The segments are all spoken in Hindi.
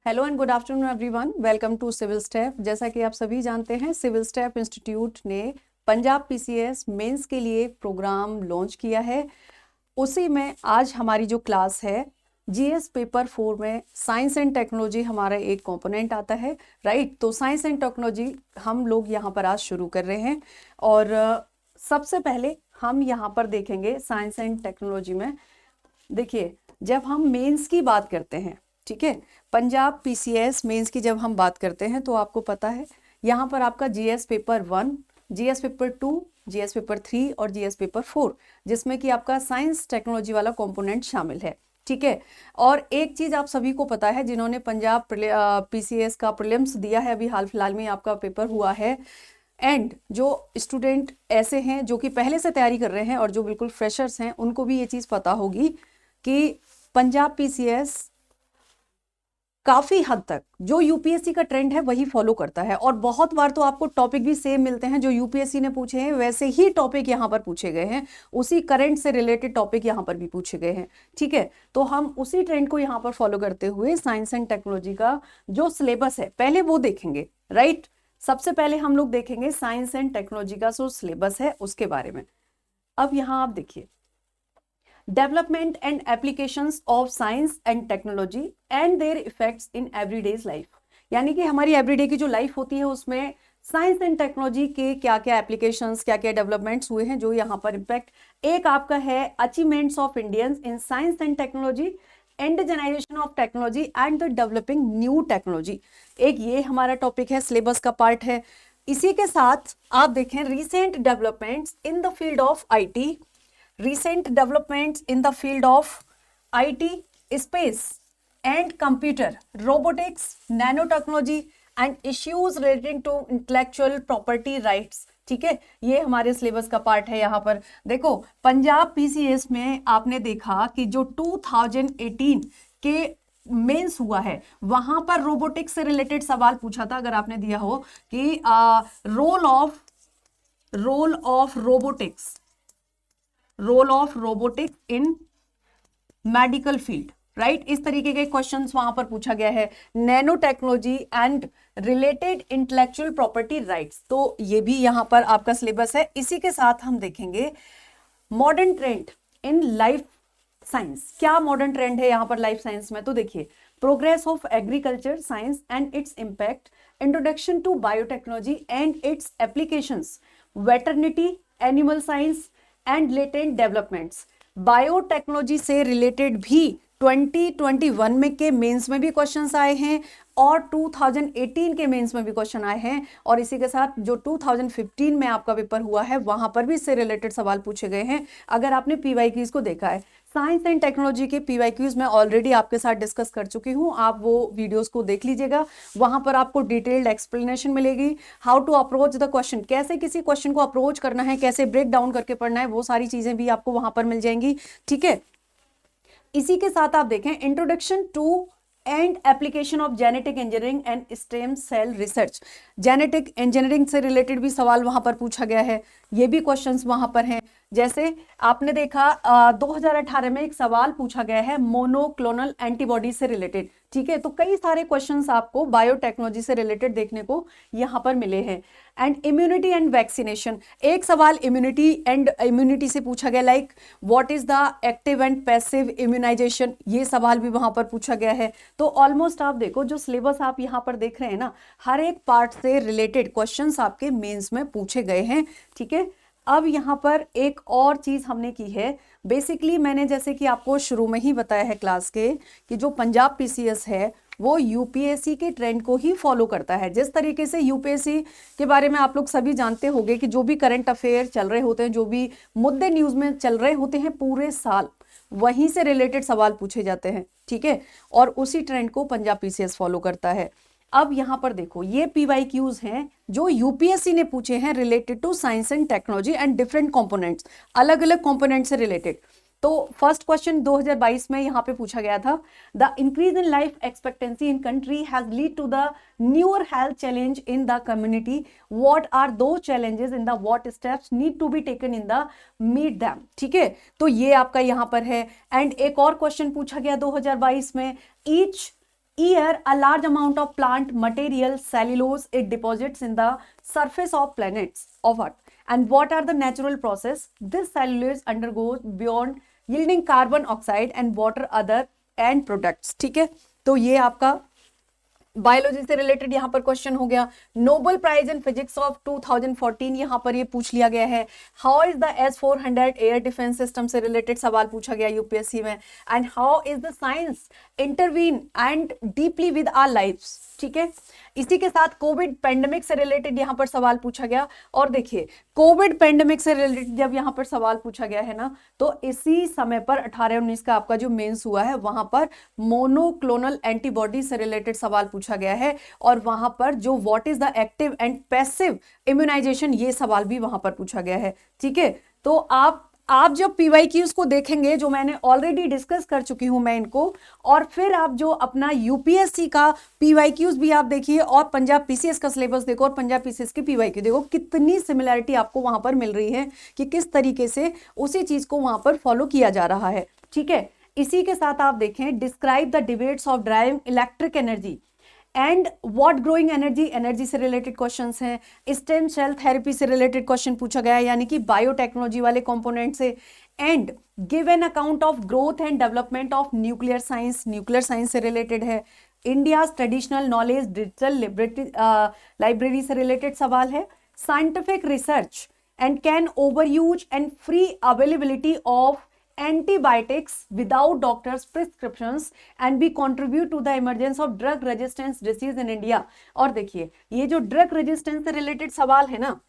Hello and good afternoon everyone, welcome to Civil Step. जैसा कि आप सभी जानते हैं, सिविल स्टेप इंस्टीट्यूट ने पंजाब पीसीएस मेंस के लिए प्रोग्राम लॉन्च किया है। उसी में आज हमारी जो क्लास है, जीएस पेपर 4 में साइंस एंड टेक्नोलॉजी हमारा एक कंपोनेंट आता है, राइट। तो साइंस एंड टेक्नोलॉजी हम लोग यहाँ पर आज शुरू कर रहे हैं। और सबसे पहले हम यहाँ पर देखेंगे साइंस एंड टेक्नोलॉजी में। देखिए, जब हम मेंस की बात करते हैं, ठीक है, पंजाब पीसीएस मेंस की जब हम बात करते हैं तो आपको पता है यहाँ पर आपका GS paper 1, GS paper 2, GS paper 3 और जीएस पेपर 4, जिसमें कि आपका साइंस टेक्नोलॉजी वाला कंपोनेंट शामिल है, ठीक है। और एक चीज आप सभी को पता है, जिन्होंने पंजाब पीसीएस का प्रीलिम्स दिया है, अभी हाल फिलहाल में आपका पेपर हुआ है। एंड जो स्टूडेंट ऐसे हैं जो कि पहले से तैयारी कर रहे हैं और जो बिल्कुल फ्रेशर्स हैं, उनको भी ये चीज पता होगी कि पंजाब पीसीएस काफी हद तक जो यूपीएससी का ट्रेंड है वही फॉलो करता है। और बहुत बार तो आपको टॉपिक भी सेम मिलते हैं, जो यूपीएससी ने पूछे हैं वैसे ही टॉपिक यहाँ पर पूछे गए हैं, उसी करंट से रिलेटेड टॉपिक यहाँ पर भी पूछे गए हैं, ठीक है। तो हम उसी ट्रेंड को यहाँ पर फॉलो करते हुए साइंस एंड टेक्नोलॉजी का जो सिलेबस है पहले वो देखेंगे, राइट। सबसे पहले हम लोग देखेंगे साइंस एंड टेक्नोलॉजी का जो सिलेबस है उसके बारे में। अब यहाँ आप देखिए, development and applications of science and technology and their effects in everyday life, यानी कि हमारी एवरीडे की जो लाइफ होती है उसमें साइंस एंड टेक्नोलॉजी के क्या क्या एप्लीकेशंस, क्या क्या डेवलपमेंट्स हुए हैं जो यहाँ पर इम्पैक्ट। एक आपका है achievements of Indians in science and technology, indigenisation of technology and the developing new technology, एक ये हमारा टॉपिक है, सिलेबस का पार्ट है। इसी के साथ आप देखें recent developments in the field of IT, recent developments in the field of IT, space and computer, robotics, nanotechnology and issues relating to intellectual property rights, ठीक है। ये हमारे सिलेबस का पार्ट है। यहाँ पर देखो, पंजाब पीसीएस में आपने देखा कि जो 2018 के मेंस हुआ है वहां पर रोबोटिक्स से रिलेटेड सवाल पूछा था। अगर आपने दिया हो कि role of robotics in medical field, right, इस तरीके के क्वेश्चंस वहां पर पूछा गया है। Nanotechnology and related intellectual property rights, तो ये भी यहां पर आपका सिलेबस है। इसी के साथ हम देखेंगे modern trend in life science. क्या मॉडर्न ट्रेंड है यहां पर लाइफ साइंस में, तो देखिए, progress of agriculture science and its impact, introduction to biotechnology and its applications, veterinary, animal science and latent developments. Biotechnology से रिलेटेड भी 2021 में के मेंस में भी क्वेश्चंस आए हैं और 2018 के मेंस में भी क्वेश्चन आए हैं। और इसी के साथ जो 2015 में आपका पेपर हुआ है वहां पर भी इससे रिलेटेड सवाल पूछे गए हैं। अगर आपने पीवाईक्यूज को देखा है, साइंस एंड टेक्नोलॉजी के पीवाईक्यूज मैं ऑलरेडी आपके साथ डिस्कस कर चुकी हूं, आप वो वीडियोस को देख लीजिएगा। वहां पर आपको डिटेल्ड एक्सप्लेनेशन मिलेगी, how to approach the question, कैसे किसी क्वेश्चन को अप्रोच करना है, कैसे ब्रेक डाउन करके पढ़ना है, वो सारी चीजें भी आपको वहां पर मिल जाएंगी, ठीक है। इसी के साथ आप देखें introduction to and application of genetic engineering and stem cell research, genetic engineering से रिलेटेड भी सवाल वहां पर पूछा गया है। ये भी क्वेश्चंस वहां पर हैं। जैसे आपने देखा 2018 में एक सवाल पूछा गया है मोनोक्लोनल एंटीबॉडी से रिलेटेड, ठीक है। तो कई सारे क्वेश्चंस आपको बायोटेक्नोलॉजी से रिलेटेड देखने को यहां पर मिले हैं। एंड इम्यूनिटी एंड वैक्सीनेशन, एक सवाल इम्यूनिटी से पूछा गया, like what is the active and passive immunization, ये सवाल भी वहां पर पूछा गया है। तो ऑलमोस्ट आप देखो, जो सिलेबस आप यहां पर देख रहे हैं ना, हर एक पार्ट से रिलेटेड क्वेश्चंस आपके मेंस में पूछे गए हैं, ठीक है। अब यहाँ पर एक और चीज हमने की है, बेसिकली मैंने जैसे कि आपको शुरू में ही बताया है क्लास के कि जो पंजाब पीसीएस है वो यूपीएससी के ट्रेंड को ही फॉलो करता है। जिस तरीके से यूपीएससी के बारे में आप लोग सभी जानते होंगे कि जो भी करंट अफेयर चल रहे होते हैं, जो भी मुद्दे न्यूज में चल रहे होते हैं पूरे साल, वहीं से रिलेटेड सवाल पूछे जाते हैं, ठीक है। और उसी ट्रेंड को पंजाब पीसीएस फॉलो करता है। अब यहां पर देखो, ये पीवाईक्यूज हैं जो यूपीएससी ने पूछे हैं related to science and technology and different components, अलग अलग कंपोनेंट से रिलेटेड। तो फर्स्ट क्वेश्चन 2022 में यहां पे पूछा गया था, the increase in life expectancy in country has lead to the newer health challenge in the community, what are those challenges in the what steps need to be taken in the meet them, ठीक है। तो ये आपका यहां पर है। एंड एक और क्वेश्चन पूछा गया 2022 में, each year a large amount of plant material cellulose it deposits in the surface of planets of earth, and what are the natural process this cellulose undergoes beyond yielding carbon oxide and water other end products। ठीक है, तो ये आपका बायोलॉजी से रिलेटेड यहाँ पर क्वेश्चन हो गया। Nobel prize in physics of 2014 यहाँ पर ये पूछ लिया गया है। How is the S-400 air defence system से रिलेटेड सवाल पूछा गया यूपीएससी में। And how is the science intervene and deeply with our lives. ठीक है, इसी के साथ कोविड पेंडेमिक से रिलेटेड यहाँ पर सवाल पूछा गया। और देखिए कोविड पेंडेमिक से रिलेटेड जब यहाँ पर सवाल पूछा गया है ना, तो इसी समय पर 18-19 का आपका जो मेंस हुआ है वहां पर मोनोक्लोनल एंटीबॉडी से रिलेटेड सवाल पूछा गया है, और वहां पर जो what is the active and passive immunization ये सवाल भी वहां पर पूछा गया है। ठीक है, तो आप जब पीवाईक्यूज को देखेंगे, जो मैंने ऑलरेडी डिस्कस कर चुकी हूं मैं इनको, और फिर आप जो अपना यूपीएससी का पीवाईक्यूज भी आप देखिए और पंजाब पीसीएस का सिलेबस देखो और पंजाब पीसीएस की पीवाईक्यू देखो, कितनी सिमिलरिटी आपको वहां पर मिल रही है कि किस तरीके से उसी चीज को वहां पर फॉलो किया जा रहा है। ठीक है, इसी के साथ आप देखें describe the debates of driving electric energy and what growing energy से रिलेटेड क्वेश्चंस हैं। स्टेम सेल थेरेपी से रिलेटेड क्वेश्चन पूछा गया है, यानी कि बायोटेक्नोलॉजी वाले कंपोनेंट से। And give an account of growth and development of nuclear science से रिलेटेड है। India traditional knowledge digital library से रिलेटेड सवाल है। Scientific research and can over use and free availability of antibiotics without doctor's prescriptions and be contribute to the emergence of drug resistance disease in India। और देखिए ये जो ड्रग रेजिस्टेंस से रिलेटेड सवाल है ना,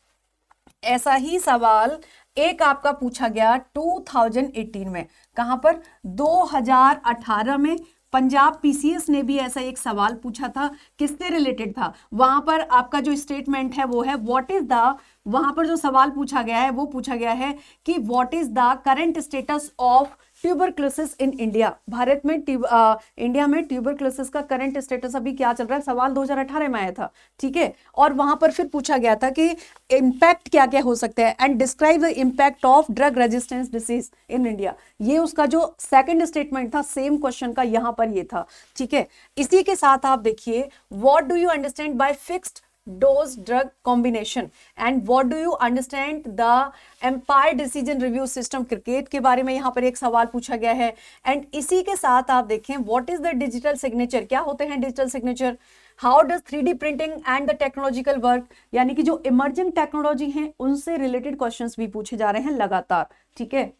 ऐसा ही सवाल एक आपका पूछा गया 2018 में। कहां पर? 2018 में पंजाब पीसीएस ने भी ऐसा एक सवाल पूछा था। किससे रिलेटेड था? वहां पर आपका जो स्टेटमेंट है वो है व्हाट इज द, वहां पर जो सवाल पूछा गया है वो पूछा गया है कि what is the current status of tuberculosis in India. Bharat में इंडिया में ट्यूबरक्लोसिस का करंट स्टेटस अभी क्या चल रहा है? सवाल 2018 में आया था। ठीक है, और वहां पर फिर पूछा गया था कि इम्पैक्ट क्या क्या हो सकते हैं and describe the impact of drug resistance disease in India. ये उसका जो सेकंड स्टेटमेंट था, सेम क्वेश्चन का यहां पर ये था। ठीक है, इसी के साथ आप देखिए what do you understand bye fixed dose drug combination and what do you understand the Empire Decision Review System। Cricket के बारे में यहाँ पर एक सवाल पूछा गया है। एंड इसी के साथ आप देखें what is the digital signature, क्या होते हैं digital signature, how does 3D printing and the technological work, यानी कि जो इमर्जिंग टेक्नोलॉजी हैं उनसे रिलेटेड क्वेश्चंस भी पूछे जा रहे हैं लगातार। ठीक है,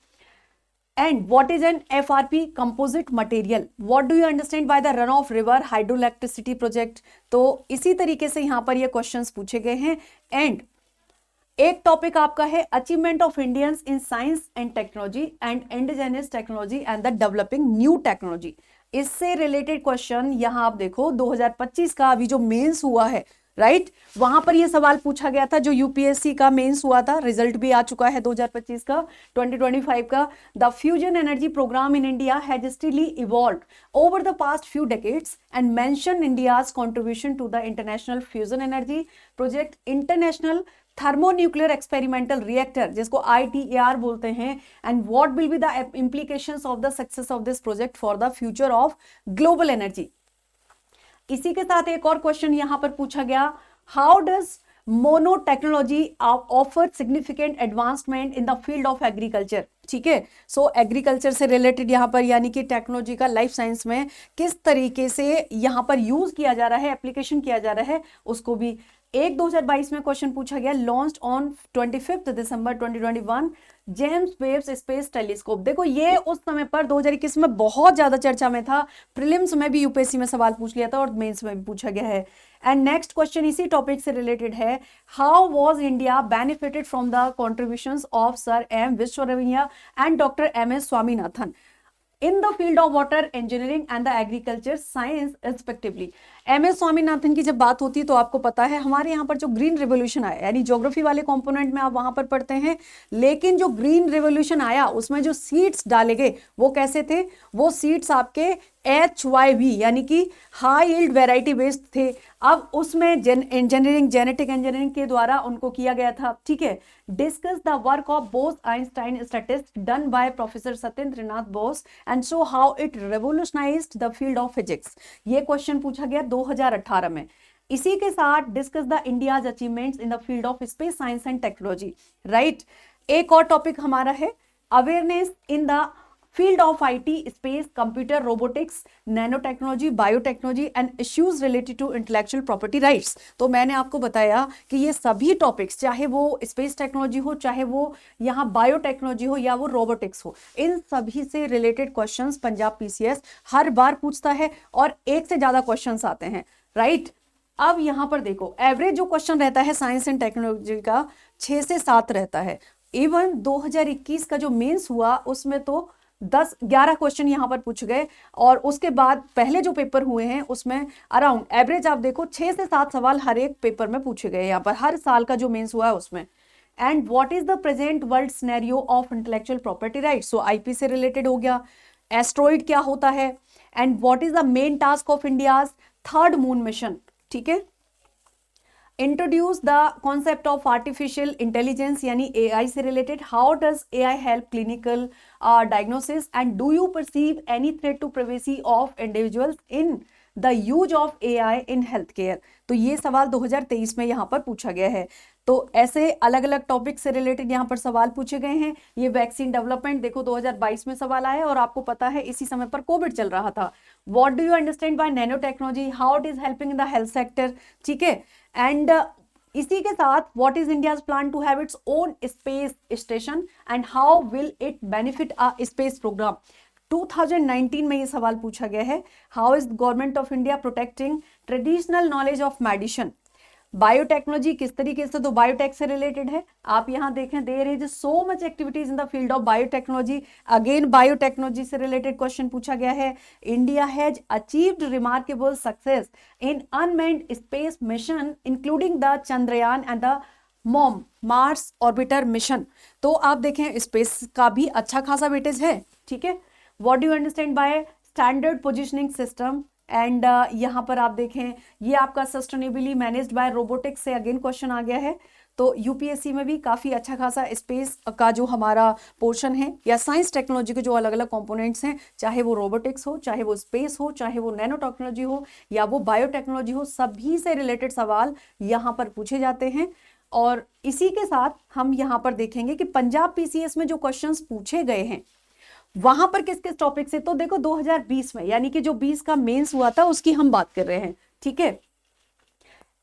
and what is an FRP composite material, what do you understand by the run of river hydroelectricity project। तो इसी तरीके से यहाँ पर ये क्वेश्चंस पूछे गए हैं। एंड एक टॉपिक आपका है achievement of Indians in science and technology and indigenous technology and the developing new technology. इससे रिलेटेड क्वेश्चन यहाँ आप देखो 2025 का अभी जो मेंस हुआ है, राइट, वहां पर यह सवाल पूछा गया था। जो यूपीएससी का मेंस हुआ था, रिजल्ट भी आ चुका है 2025 का, 2025 का। The fusion energy programme in India has steadily evolved over the past few decades and mention India's contribution to the international fusion energy project, international thermonuclear experimental reactor, जिसको ITER बोलते हैं। And what will be the implications of the success of this project for the future of global energy. इसी के साथ एक और क्वेश्चन यहां पर पूछा गया, how does mono technology offer significant advancement in the field of agriculture. ठीक है, सो एग्रीकल्चर से रिलेटेड यहाँ पर यानी कि टेक्नोलॉजी का लाइफ साइंस में किस तरीके से यहाँ पर यूज किया जा रहा है, एप्लीकेशन किया जा रहा है, उसको भी 2022 में क्वेश्चन पूछा गया। Launched on 25 December 2021 James Webb space telescope. देखो ये उस समय पर 2021 में बहुत ज्यादा चर्चा में था, प्रीलिम्स में भी यूपीएससी में सवाल पूछ लिया था और मेंस में भी पूछा गया है। एंड नेक्स्ट क्वेश्चन इसी टॉपिक से रिलेटेड है, how was India benefited from the contributions of sir M Visvesvaraya and doctor MS Swaminathan in the field of water engineering and the agriculture science respectively। MS Swaminathan की जब बात होती है तो आपको पता है हमारे यहाँ पर जो ग्रीन रेवोल्यूशन आया, यानी ज्योग्राफी वाले कंपोनेंट में आप वहां पर पढ़ते हैं, लेकिन जो ग्रीन रेवोल्यूशन आया उसमें जो सीड्स डाले गए वो कैसे थे? वो सीड्स आपके HYV यानी कि हाई यील्ड वेराइटी बेस्ड थे। अब उसमें इंजीनियरिंग, जेनेटिक इंजीनियरिंग के द्वारा उनको किया गया था, ठीक है। Discuss the work of Bose Einstein statistics done by professor Satyendranath Bose and show how it revolutionised the field of physics. ये क्वेश्चन पूछा गया 2018 में। इसी के साथ discuss the India's achievements in the field of space science and technology, right. एक और टॉपिक हमारा है awareness in the field of IT, space, computer, robotics, nano technology, biotechnology and issues related to intellectual property rights. तो मैंने आपको बताया कि ये सभी टॉपिक्स, चाहे वो स्पेस टेक्नोलॉजी हो, चाहे वो यहाँ बायोटेक्नोलॉजी हो या वो रोबोटिक्स हो, इन सभी से रिलेटेड क्वेश्चंस पंजाब पीसीएस हर बार पूछता है और एक से ज्यादा क्वेश्चंस आते हैं, राइट। अब यहां पर देखो एवरेज जो क्वेश्चन रहता है साइंस एंड टेक्नोलॉजी का 6 से 7 रहता है। इवन 2021 का जो मेंस हुआ उसमें तो 10-11 क्वेश्चन यहां पर पूछ गए, और उसके बाद पहले जो पेपर हुए हैं उसमें अराउंड एवरेज आप देखो 6 से 7 सवाल हर एक पेपर में पूछे गए यहाँ पर, हर साल का जो मेंस हुआ है उसमें। And what is the present world scenario of intellectual property rights, so IP से रिलेटेड हो गया। एस्ट्रॉइड क्या होता है, and what is the main task of India's third moon mission, ठीक है। Introduce the concept of artificial intelligence यानी एआई से related, how does AI help clinical diagnosis and do you perceive any threat to privacy of individuals in the use of AI in health care. तो ये सवाल 2023 में यहाँ पर पूछा गया है। तो ऐसे अलग अलग टॉपिक से रिलेटेड यहाँ पर सवाल पूछे गए हैं। ये वैक्सीन डेवलपमेंट देखो 2022 में सवाल आया, और आपको पता है इसी समय पर कोविड चल रहा था। What do you understand by nanotechnology, how it is helping in the health sector, ठीक है। एंड इसी के साथ what is India's plan to have its own space station and how will it benefit a space programme. 2019 में ये सवाल पूछा गया है, how is government of India protecting traditional knowledge of medicine. Biotechnology किस तरीके से, तो बायोटेक से रिलेटेड है। आप यहां देखें there is so much activities in the field of biotechnology, again biotechnology से रिलेटेड क्वेश्चन पूछा गया है। India has achieved remarkable success in unmanned space mission including the Chandrayaan and the MOM Mars orbiter mission. तो आप देखें स्पेस का भी अच्छा खासा वेटेज है, ठीक है। What do you understand by standard positioning system, and यहाँ पर आप देखें ये आपका सस्टेनेबली मैनेज्ड बाय रोबोटिक्स से अगेन क्वेश्चन आ गया है। तो यूपीएससी में भी काफी अच्छा खासा स्पेस का जो हमारा पोर्शन है या साइंस टेक्नोलॉजी के जो अलग अलग कंपोनेंट्स हैं, चाहे वो रोबोटिक्स हो, चाहे वो स्पेस हो, चाहे वो नैनो टेक्नोलॉजी हो या वो बायोटेक्नोलॉजी हो, सभी से रिलेटेड सवाल यहाँ पर पूछे जाते हैं। और इसी के साथ हम यहाँ पर देखेंगे कि पंजाब पीसीएस में जो क्वेश्चंस पूछे गए हैं वहां पर किस किस टॉपिक से, तो देखो 2020 में यानी कि जो 20 का मेंस हुआ था उसकी हम बात कर रहे हैं, ठीक है।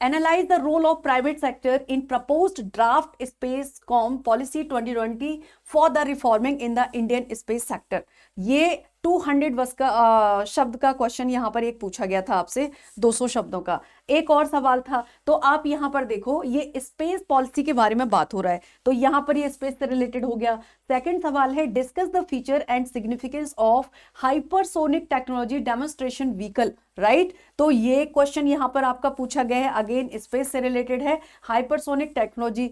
Analyse the role of private sector in proposed draft space com policy 2020 for the reforming in the Indian space sector. ये 200 वर्ष का शब्द का क्वेश्चन यहाँ पर एक पूछा गया था आपसे, 200 शब्दों का। एक और सवाल था, तो आप यहाँ पर देखो ये स्पेस पॉलिसी के बारे में बात हो रहा है, तो यहाँ पर ये स्पेस से रिलेटेड हो गया। सेकंड सवाल है discuss the feature and significance of hypersonic technology demonstration vehicle, right. तो ये क्वेश्चन यहाँ पर आपका पूछा गया है, अगेन स्पेस से रिलेटेड है, hypersonic technology.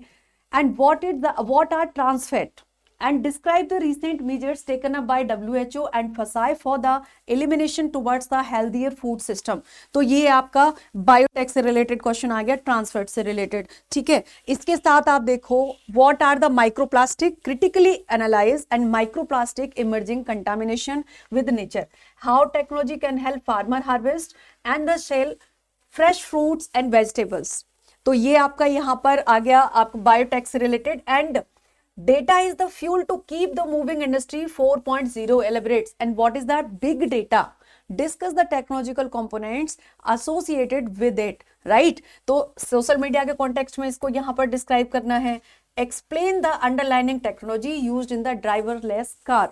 And what are trans fat and describe the recent measures taken up by WHO and FSSAI for the elimination towards the healthier food system। तो ये आपका बायोटेक से रिलेटेड क्वेश्चन आ गया, ट्रांसफैट से रिलेटेड, ठीक है। इसके साथ आप देखो what are the microplastic critically analyse and microplastic emerging contamination with nature, how technology can help farmer harvest and the sell fresh fruits and vegetables. तो ये आपका यहाँ पर आ गया आपका बायोटेक से related. And data is the fuel to keep the moving industry 4.0 elaborates and what is that big data, discuss the technological components associated with it, right। तो सोशल मीडिया के कॉन्टेक्स्ट में इसको यहाँ पर डिस्क्राइब करना है। explain the underlying technology used in the driverless car।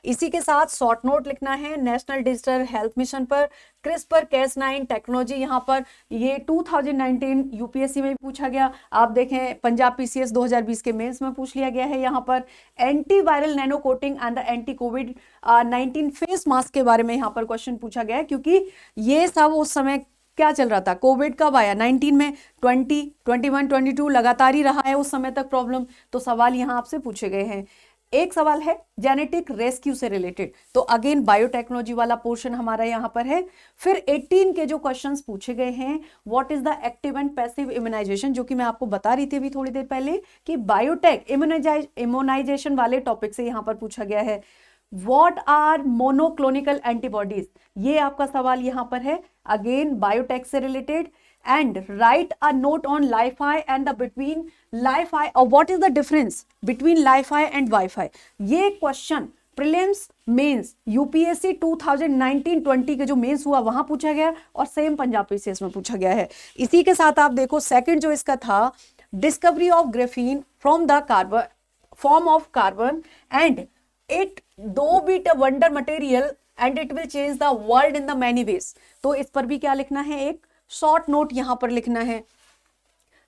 इसी के साथ शॉर्ट नोट लिखना है नेशनल डिजिटल हेल्थ मिशन पर, क्रिस्पर Cas9 टेक्नोलॉजी यहाँ पर ये 2019 यूपीएससी में भी पूछा गया। आप देखें पंजाब पीसीएस 2020 के मेंस में पूछ लिया गया है। यहाँ पर antiviral nano coating and the anti Covid 19 face mask के बारे में यहाँ पर क्वेश्चन पूछा गया है, क्योंकि ये सब उस समय क्या चल रहा था, कोविड कब आया 19 में, 20, 21, 22 लगातार ही रहा है उस समय तक प्रॉब्लम, तो सवाल यहाँ आपसे पूछे गए हैं। एक सवाल है जेनेटिक रेस्क्यू से रिलेटेड, तो अगेन बायोटेक्नोलॉजी वाला पोर्शन हमारा यहाँ पर है। फिर 18 के जो क्वेश्चंस पूछे गए हैं, what is the active and passive immunization, जो कि मैं आपको बता रही थी अभी थोड़ी देर पहले कि बायोटेक इम्यूनाइजेशन वाले टॉपिक से यहाँ पर पूछा गया है। व्हाट आर मोनोक्लोनिकल एंटीबॉडीज, ये आपका सवाल यहाँ पर है, अगेन बायोटेक से related. and write a note on Li-Fi and the between Li-Fi or what is the difference between Li-Fi and Wi-Fi। ये क्वेश्चन प्रीलिम्स मेंस यूपीएससी 2019-20 के जो मेंस हुआ वहां पूछा गया और सेम पंजाब पीसीएस में पूछा गया है। इसी के साथ आप देखो सेकंड जो इसका था, discovery of graphene from the carbon form of carbon and it though bit a wonder material and it will change the world in the many ways. तो इस पर भी क्या लिखना है, एक शॉर्ट नोट यहां पर लिखना है।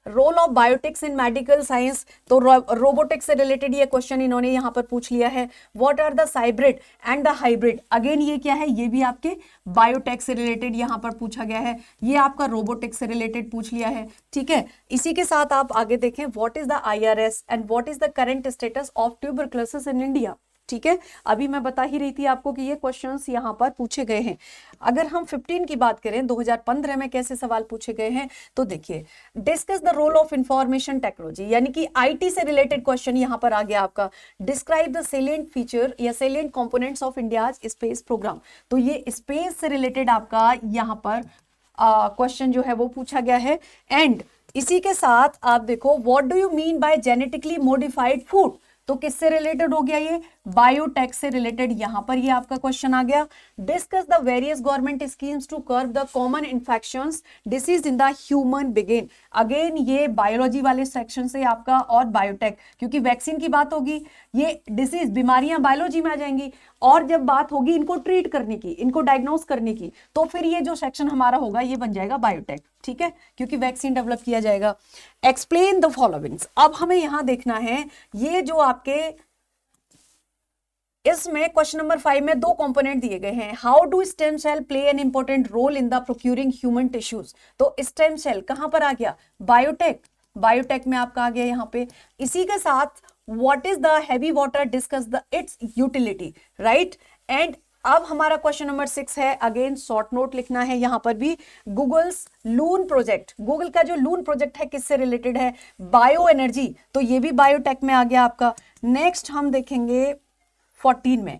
Role of biotics in medical science, तो रोबोटिक्स से रिलेटेड ये क्वेश्चन इन्होंने यहां पर पूछ लिया है। What are the cybrid and the hybrid, again ये क्या है, ये भी आपके बायोटेक से रिलेटेड यहां पर पूछा गया है। ये आपका रोबोटिक्स से रिलेटेड पूछ लिया है, ठीक है। इसी के साथ आप आगे देखें, what is the IRS and what is the current status of tuberculosis in India, ठीक है। अभी मैं बता ही रही थी आपको कि ये क्वेश्चंस यहां पर पूछे गए हैं। अगर हम 15 की बात करें 2015 में कैसे सवाल पूछे गए हैं, तो देखिए, discuss the role of information technology, यानी कि आईटी से रिलेटेड क्वेश्चन यहां पर आ गया आपका। डिस्क्राइब द सेलिएंट फीचर या salient components of India's space programme, तो ये स्पेस से रिलेटेड आपका यहां पर क्वेश्चन जो है वो पूछा गया है। एंड इसी के साथ आप देखो, what do you mean by genetically modified food, तो किससे रिलेटेड हो गया, ये बायोटेक से रिलेटेड यहां पर ये आपका क्वेश्चन आ गया। Discuss the various government schemes to curb the common infections disease in the human बिगिन, अगेन ये बायोलॉजी वाले सेक्शन से आपका और बायोटेक, क्योंकि वैक्सीन की बात होगी, ये डिसीज बीमारियां बायोलॉजी में आ जाएंगी, और जब बात होगी इनको ट्रीट करने की, इनको डायग्नोस करने की, तो फिर ये जो सेक्शन हमारा होगा ये बन जाएगा बायोटेक, ठीक है, क्योंकि वैक्सीन डेवलप किया जाएगा। एक्सप्लेन द फॉलोइंग्स, अब हमें यहां देखना है, ये जो आपके इसमें क्वेश्चन नंबर 5 में दो कंपोनेंट दिए गए हैं। How do stem cell play an important role in the procuring human tissues, तो स्टेम सेल कहां पर आ गया, बायोटेक, बायोटेक में आपका आ गया यहां पे। इसी के साथ what is the heavy water, discuss the it's utility, right. And अब हमारा क्वेश्चन नंबर 6 है, अगेन शॉर्ट नोट लिखना है यहां पर भी। गूगल्स लून प्रोजेक्ट, गूगल का जो लून प्रोजेक्ट है किससे रिलेटेड है, बायो एनर्जी, तो ये भी बायोटेक में आ गया आपका। नेक्स्ट हम देखेंगे 14 में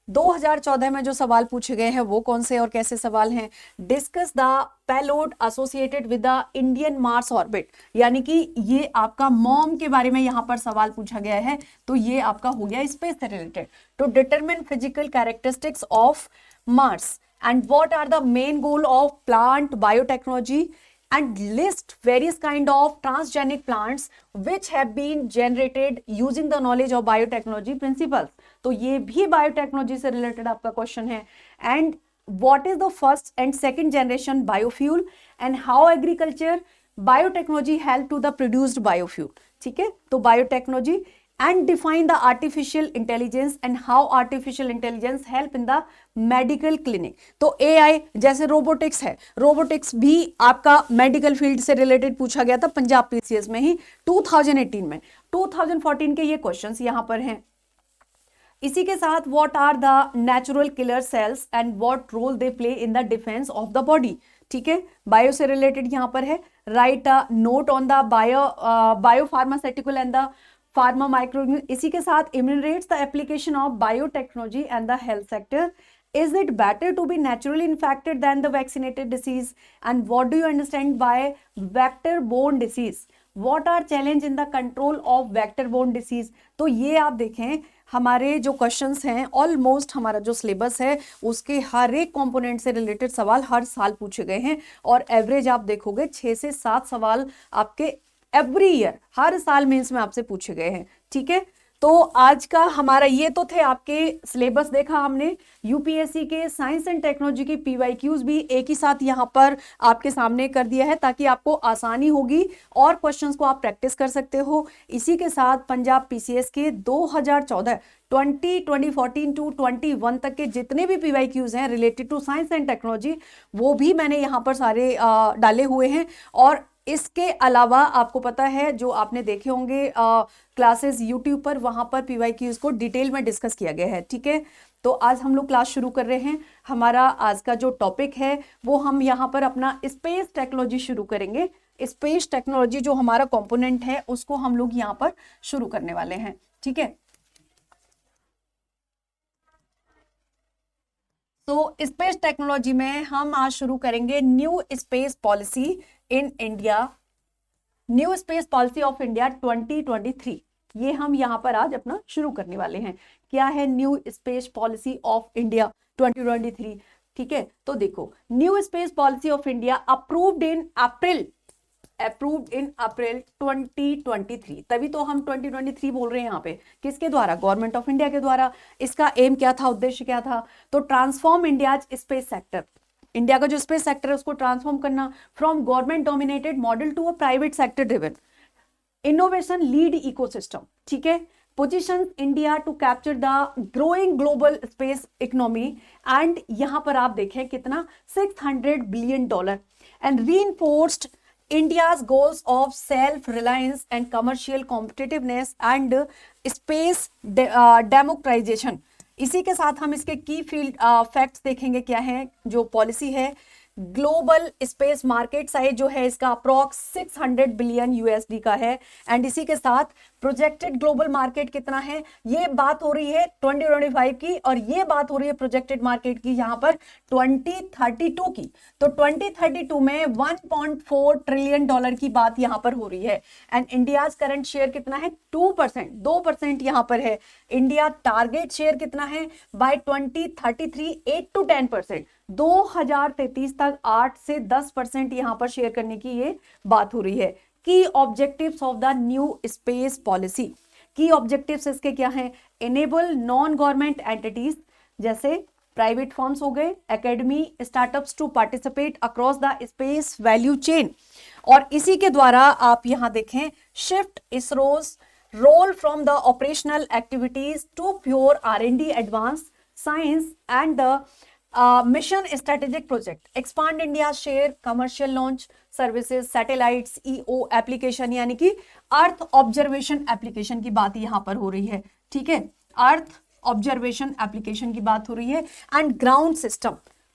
2014 में जो सवाल पूछे गए हैं वो कौन से और कैसे सवाल हैं। Discuss the payload associated with the Indian Mars orbit, यानी कि ये आपका मॉम के बारे में यहां पर सवाल पूछा गया है, तो ये आपका हो गया स्पेस से related. To determine physical characteristics of Mars and what are the main goal of plant biotechnology and list various kind of transgenic plants which have been generated using the knowledge of biotechnology principles, तो ये भी बायोटेक्नोलॉजी से रिलेटेड आपका क्वेश्चन है। And what is the first and second generation biofuel and how agriculture biotechnology help to the produced biofuel, ठीक है, तो biotechnology. and define the artificial intelligence and how artificial intelligence help in the medical clinic, तो AI जैसे रोबोटिक्स है, रोबोटिक्स भी आपका मेडिकल फील्ड से रिलेटेड पूछा गया था पंजाब पीसीएस में ही 2018 में। 2014 के ये क्वेश्चंस यहां पर हैं। इसी के साथ what are the natural killer cells and what role they play in the defence of the body, ठीक है, बायो से रिलेटेड यहां पर है। Write a note on the bio pharmaceutical and the pharma micro, इसी के साथ enumerates the application of biotechnology and the health sector. Is it better to be naturally infected than the vaccinated disease? And what do you understand by vector-borne disease? What are challenge in the control of vector-borne disease? तो ये आप देखें, हमारे जो क्वेश्चंस हैं ऑलमोस्ट हमारा जो सिलेबस है उसके हर एक कंपोनेंट से रिलेटेड सवाल हर साल पूछे गए हैं, और एवरेज आप देखोगे 6 से 7 सवाल आपके एवरी ईयर हर साल मेंस में आपसे पूछे गए हैं, ठीक है। तो आज का हमारा ये तो थे आपके सिलेबस देखा हमने, यूपीएससी के साइंस एंड टेक्नोलॉजी की पीवाईक्यूज भी एक ही साथ यहाँ पर आपके सामने कर दिया है ताकि आपको आसानी होगी और क्वेश्चंस को आप प्रैक्टिस कर सकते हो। इसी के साथ पंजाब पीसीएस के 2014 2014 टू 21 तक के जितने भी पीवाईक्यूज हैं related to science and technology वो भी मैंने यहाँ पर सारे डाले हुए हैं, और इसके अलावा आपको पता है, जो आपने देखे होंगे क्लासेस यूट्यूब पर, वहां पर पीवाईक्यूज को डिटेल में डिस्कस किया गया है। ठीक है, तो आज हम लोग क्लास शुरू कर रहे हैं। हमारा आज का जो टॉपिक है वो हम यहाँ पर अपना स्पेस टेक्नोलॉजी शुरू करेंगे। स्पेस टेक्नोलॉजी जो हमारा कंपोनेंट है उसको हम लोग यहाँ पर शुरू करने वाले हैं। ठीक है, तो स्पेस टेक्नोलॉजी में हम आज शुरू करेंगे new space policy in India, new space policy of India 2023। ये हम यहाँ पर आज अपना शुरू करने वाले हैं। क्या है new space policy of India 2023? ठीक है, तो देखो, new space policy of India approved in April 2023। तभी तो हम 2023 बोल रहे हैं यहाँ पे। किसके द्वारा? गवर्नमेंट ऑफ इंडिया के द्वारा। इसका एम क्या था, उद्देश्य क्या था? तो transform India space sector, India का जो स्पेस सेक्टर है उसको ट्रांसफॉर्म करना from government dominated model to a private sector driven innovation lead ecosystem. ठीक है, position India to capture the growing global space economy, and यहां पर आप देखें कितना, $600 billion, and reinforced India's goals of self-reliance and commercial competitiveness and space democratization। इसी के साथ हम इसके की फील्ड फैक्ट्स देखेंगे। क्या है जो पॉलिसी है? ग्लोबल स्पेस मार्केट साइज जो है इसका अप्रॉक्स 600 बिलियन यूएसडी का है, एंड इसी के साथ प्रोजेक्टेड ग्लोबल मार्केट कितना है? ये बात हो रही है 2025 की, और ये बात हो रही है प्रोजेक्टेड मार्केट की यहाँ पर 2032 की। तो 2032 में $1.4 ट्रिलियन की बात यहाँ पर हो रही है, एंड इंडिया करंट शेयर कितना है? 2% यहाँ पर है। इंडिया टारगेट शेयर कितना है बाय 2033? 8 to 10%। 2033 तक 8 से 10% यहां पर शेयर करने की ये बात हो रही है। की objectives of the new space policy, की ऑब्जेक्टिव्स इसके क्या हैं? एनेबल नॉन गवर्नमेंट एंटिटीज जैसे प्राइवेट फर्म्स हो गए, academy, startups to participate across the space value chain, और इसी के द्वारा आप यहां देखें shift ISRO's role from the operational activities to pure R&D advance science and the mission strategic project, expand India share, commercial launch services, satellites, EO application, यानी कि अर्थ ऑब्जर्वेशन एप्लीकेशन की बात यहां पर हो रही है। ठीक है, अर्थ ऑब्जर्वेशन एप्लीकेशन की बात हो रही है, and ground system,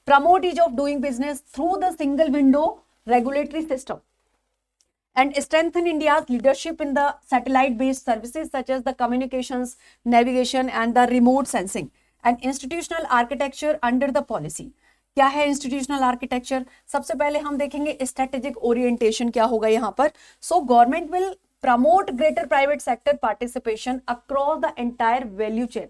promote ease of doing business through the single window regulatory system, and strengthen India's leadership in the satellite-based services such as the communications, navigation, and the remote sensing, and institutional architecture under the policy। क्या है इंस्टीट्यूशनल आर्किटेक्चर? सबसे पहले हम देखेंगे स्ट्रेटेजिक ओरिएंटेशन क्या होगा यहाँ पर। So government will promote greater private sector participation across the entire value chain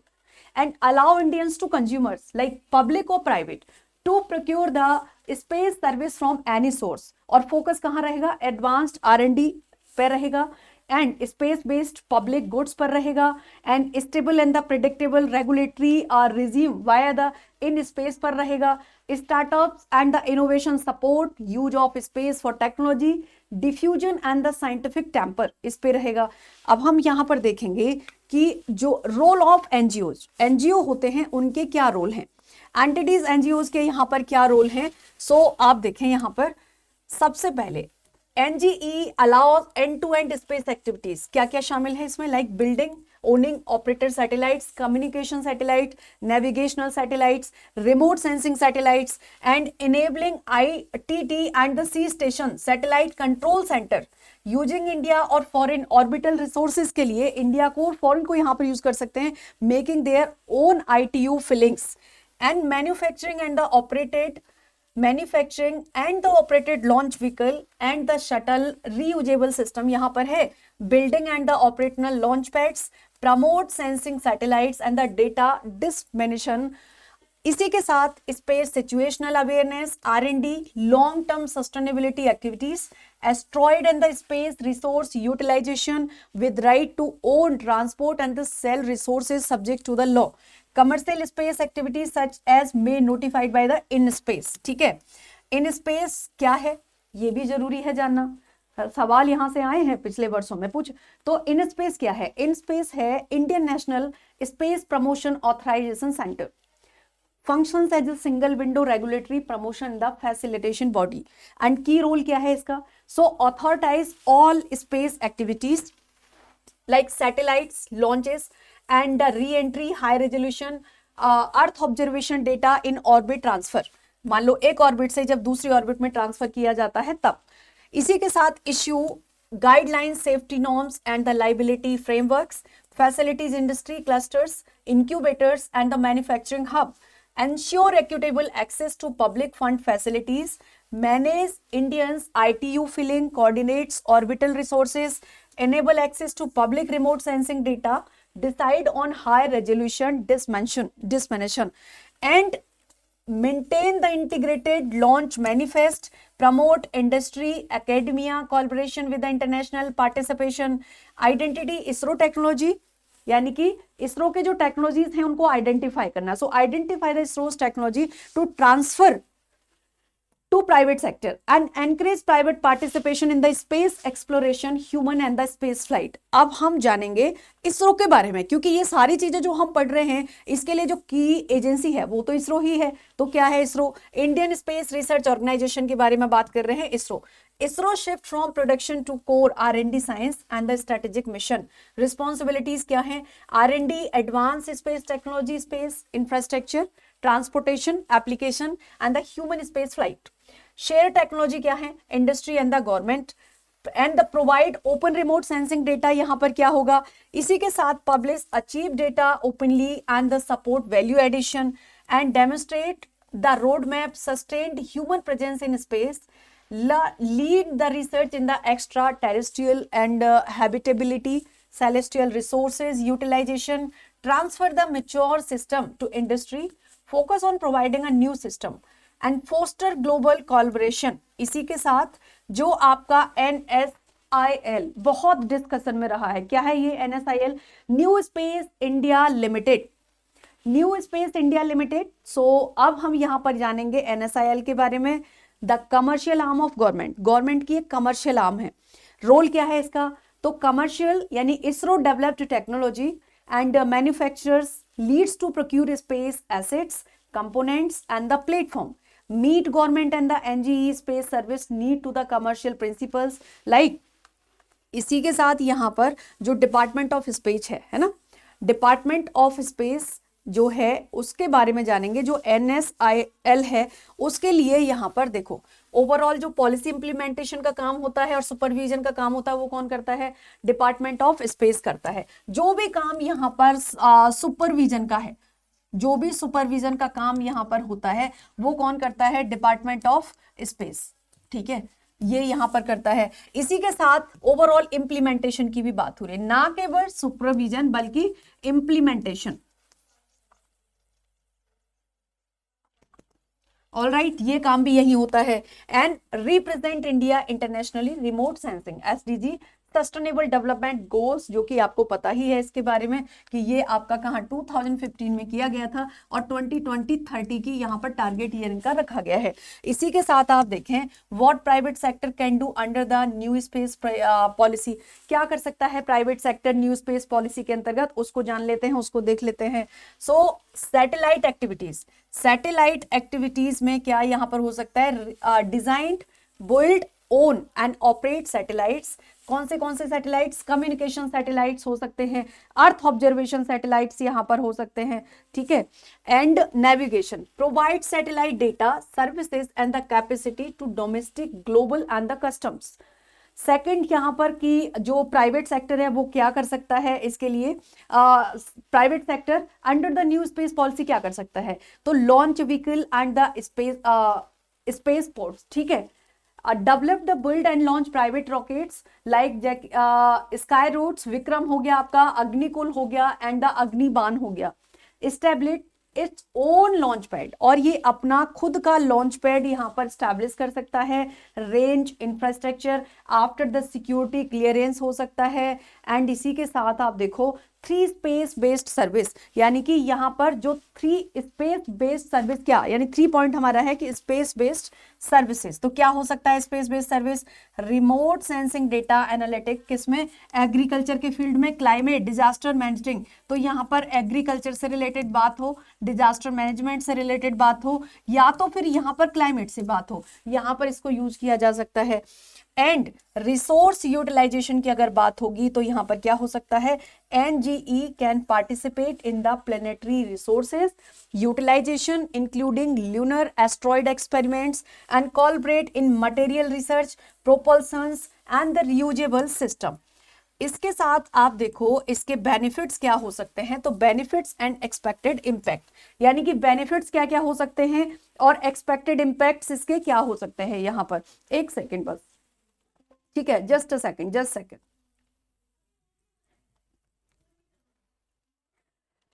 and allow Indians to consumers like public or private to procure the space service from any source। और फोकस कहाँ रहेगा? एडवांस्ड R&D पे रहेगा, and space based public goods पर रहेगा, and stable and the predictable regulatory regime via the in space पर रहेगा, startups and the innovation support, use of space for technology diffusion and the scientific temper इस पे रहेगा। अब हम यहाँ पर देखेंगे कि जो रोल ऑफ एनजीओ होते हैं उनके क्या रोल हैं, एंटिटीज एनजीओज के यहाँ पर क्या रोल हैं। सो आप देखें यहाँ पर सबसे पहले NGE allows end to end space activities, क्या क्या शामिल है इसमें? Like building, owning, operator satellites, communication satellite, navigational satellites, remote sensing satellites, and enabling ITT and the sea station satellite control centre using India और फॉरेन ऑर्बिटल रिसोर्सेज के लिए इंडिया को और फॉरेन को यहाँ पर यूज कर सकते हैं, making their own ITU filings, and manufacturing and the operated manufacturing and the operated launch vehicle and the shuttle reusable system यहाँ पर है, building and the operational launch pads, promote sensing satellites and the data dissemination. इसी के साथ space situational awareness, R&D, long term sustainability activities, asteroid and the space resource utilisation with right to own transport and the sale resources subject to the law, commercial space activities such as may notified by the in space. ठीक है, इन स्पेस क्या है ये भी जरूरी है जानना, सवाल यहां से आए हैं पिछले वर्षों में पूछ। तो इन स्पेस क्या है? इन स्पेस है Indian national space promotion authorisation centre functions as a single window regulatory promotion the facilitation body and key role क्या है इसका? So authorize all space activities like satellites launches and the re-entry high resolution earth observation data in orbit transfer. मान लो एक ऑर्बिट से जब दूसरी ऑर्बिट में ट्रांसफर किया जाता है तब। इसी के साथ issue guidelines safety norms and the liability frameworks, facilities industry clusters, incubators and the manufacturing hub, ensure equitable access to public fund facilities, manage Indians ITU filling, coordinates orbital resources, enable access to public remote sensing data, decide on high resolution dimension and maintain the integrated launch manifest, promote industry academia collaboration with the international participation, identity ISRO technology यानी कि इसरो के जो टेक्नोलॉजीज हैं उनको आइडेंटिफाई करना। So identify the ISRO's technology to transfer to private sector and encourage private participation in the space exploration, human and the space flight। अब हम जानेंगे इसरो के बारे में, क्योंकि ये सारी चीजें जो हम पढ़ रहे हैं इसके लिए जो की एजेंसी है वो तो इसरो ही है। तो क्या है ISRO? Indian space research organisation के बारे में बात कर रहे हैं ISRO. ISRO shift from production to core R&D science and the strategic mission. Responsibilities क्या है? R&D advance space technology, space infrastructure, transportation, application and the human space flight. Share technology क्या है? Industry and the government and the provide open remote sensing data. यहां पर क्या होगा? इसी के साथ publish archive data openly and the support value addition and demonstrate the road map sustained human presence in space, lead the research in the extraterrestrial and habitability, celestial resources utilization, transfer the mature system to industry, focus on providing a new system and foster global collaboration। इसी के साथ जो आपका NSIL बहुत डिस्कशन में रहा है, क्या है ये NSIL? New space India limited, new space India limited. So अब हम यहां पर जानेंगे NSIL के बारे में। The commercial arm of government, government की एक कमर्शियल आर्म है। रोल क्या है इसका? तो कमर्शियल यानी ISRO developed technology and manufacturers leads to procure space assets, components and the platform, meet government and the NGE space service need to the commercial principles like. इसी के साथ यहाँ पर जो डिपार्टमेंट ऑफ स्पेस है ना, डिपार्टमेंट ऑफ स्पेस जो है उसके बारे में जानेंगे। जो NSIL है उसके लिए यहाँ पर देखो ओवरऑल जो पॉलिसी इंप्लीमेंटेशन का काम होता है और सुपरविजन का काम होता है वो कौन करता है? डिपार्टमेंट ऑफ स्पेस करता है। जो भी काम यहाँ पर सुपरविजन का है, जो भी सुपरविजन का काम यहाँ पर होता है वो कौन करता है? Department of space. ठीक है, ये यहां पर करता है। इसी के साथ ओवरऑल इंप्लीमेंटेशन की भी बात हो रही है, ना केवल सुपरविजन बल्कि इंप्लीमेंटेशन। ऑल राइट, ये काम भी यही होता है। And represent India internationally remote sensing SDG sustainable development goals, जो कि आपको पता ही है इसके बारे में कि ये आपका कहाँ 2015 में किया गया था और 2020-30 की यहाँ पर टारगेट ईयर इनका रखा गया है। इसी के साथ आप देखें what private sector can do under the new space policy. क्या कर सकता है private sector new space policy के अंतर्गत? उसको जान लेते हैं, उसको देख लेते हैं। सो सैटेलाइट एक्टिविटीज, सैटेलाइट एक्टिविटीज में क्या यहाँ पर हो सकता है? Design, build, own and operate satellites. कौन से सैटेलाइट्स? कम्युनिकेशन सैटेलाइट्स हो सकते हैं, अर्थ ऑब्जर्वेशन सैटेलाइट्स यहाँ पर हो सकते हैं। ठीक है, and navigation, provide satellite data services and the capacity to domestic, global and the customs. Second यहाँ पर कि जो प्राइवेट सेक्टर है वो क्या कर सकता है? इसके लिए private sector under the new space policy क्या कर सकता है? तो launch vehicle and the space ports. ठीक है, develop the build and launch private rockets like Skyroots, Vikram हो गया आपका, अग्निकुल हो गया एंड द अग्निबाण हो गया। Establish its own launch pad, और ये अपना खुद का लॉन्च पैड यहाँ पर स्टैब्लिश कर सकता है। Range, infrastructure after the security clearance हो सकता है। एंड इसी के साथ आप देखो थ्री स्पेस बेस्ड सर्विस, यानी कि यहाँ पर जो थ्री स्पेस बेस्ड सर्विस, क्या यानी 3 पॉइंट हमारा है कि स्पेस बेस्ड सर्विसेज। तो क्या हो सकता है space based service? Remote sensing data analytic, किसमें? एग्रीकल्चर के फील्ड में, क्लाइमेट डिजास्टर मैनेजिंग, तो यहाँ पर एग्रीकल्चर से रिलेटेड बात हो, डिजास्टर मैनेजमेंट से रिलेटेड बात हो, या तो फिर यहाँ पर क्लाइमेट से बात हो, यहाँ पर इसको यूज किया जा सकता है। एंड रिसोर्स यूटिलाइजेशन की अगर बात होगी तो यहां पर क्या हो सकता है? NGE can participate in the planetary resources utilisation including lunar asteroid experiments and collaborate in material research propulsions and the reusable system. इसके साथ आप देखो इसके बेनिफिट्स क्या हो सकते हैं, तो बेनिफिट्स एंड एक्सपेक्टेड इम्पैक्ट, यानी कि बेनिफिट्स क्या क्या हो सकते हैं और एक्सपेक्टेड इम्पैक्ट्स इसके क्या हो सकते हैं। यहां पर एक सेकेंड बस, ठीक है, just a second, just second.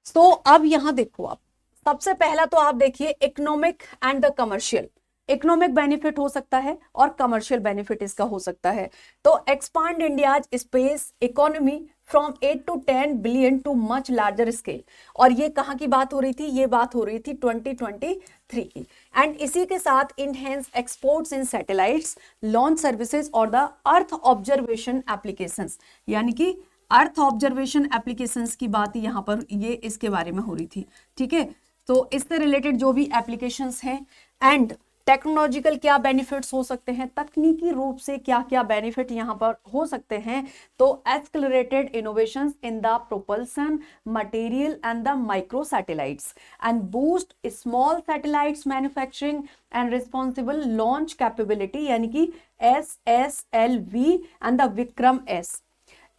तो अब यहां देखो, आप सबसे पहला तो आप देखिए economic and the commercial. Economic benefit हो सकता है और कमर्शियल बेनिफिट इसका हो सकता है। तो expand India's space economy from 8 to 10 billion too much larger scale. और ये कहां की बात हो रही थी? ये बात हो रही थी 2023 की। एंड इसी के साथ इनहेंस एक्सपोर्ट्स इन सैटेलाइट्स लॉन्च सर्विसेज और द अर्थ ऑब्जर्वेशन एप्लीकेशंस, यानी कि अर्थ ऑब्जर्वेशन एप्लीकेशंस की बात यहां पर ये इसके बारे में हो रही थी। ठीक है, तो इससे रिलेटेड जो भी एप्लीकेशंस हैं एंड टेक्नोलॉजिकल क्या बेनिफिट्स हो सकते हैं, तकनीकी रूप से क्या क्या बेनिफिट यहां पर हो सकते हैं, तो accelerated innovations in the propulsion material and the micro satellites and boost small satellites manufacturing and responsible launch capability, यानी कि SSLV and the Vikram S।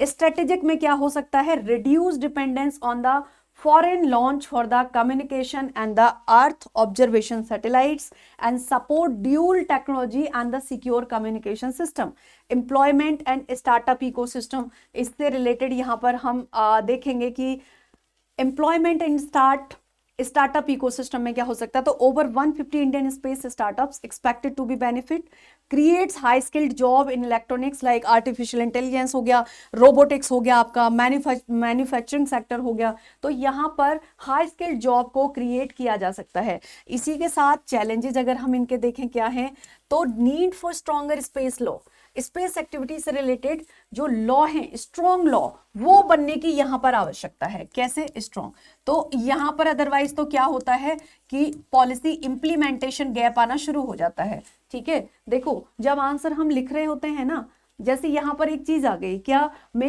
Strategic में क्या हो सकता है? Reduce dependence on the foreign launch for the communication and the earth observation satellites and support dual technology and the secure communication system employment and startup ecosystem। इससे रिलेटेड यहाँ पर हम देखेंगे कि एम्प्लॉयमेंट एंड स्टार्टअप इकोसिस्टम में क्या हो सकता है, तो over 150 Indian space startups expected to be benefit, creates high skilled job in electronics like artificial intelligence हो गया, रोबोटिक्स हो गया, आपका मैन्युफैक्चरिंग सेक्टर हो गया, तो यहाँ पर हाई स्किल्ड जॉब को क्रिएट किया जा सकता है। इसी के साथ चैलेंजेस अगर हम इनके देखें क्या है, तो need for stronger space law, space activity से रिलेटेड जो लॉ है, स्ट्रॉन्ग लॉ, वो बनने की यहां पर आवश्यकता है। कैसे? स्ट्रॉन्ग। तो यहां पर अदरवाइज तो क्या होता है कि पॉलिसी इंप्लीमेंटेशन गैप आना शुरू हो जाता है। ठीक है, देखो जब आंसर हम लिख रहे होते हैं ना, जैसे यहां पर एक चीज आ गई, क्या मैं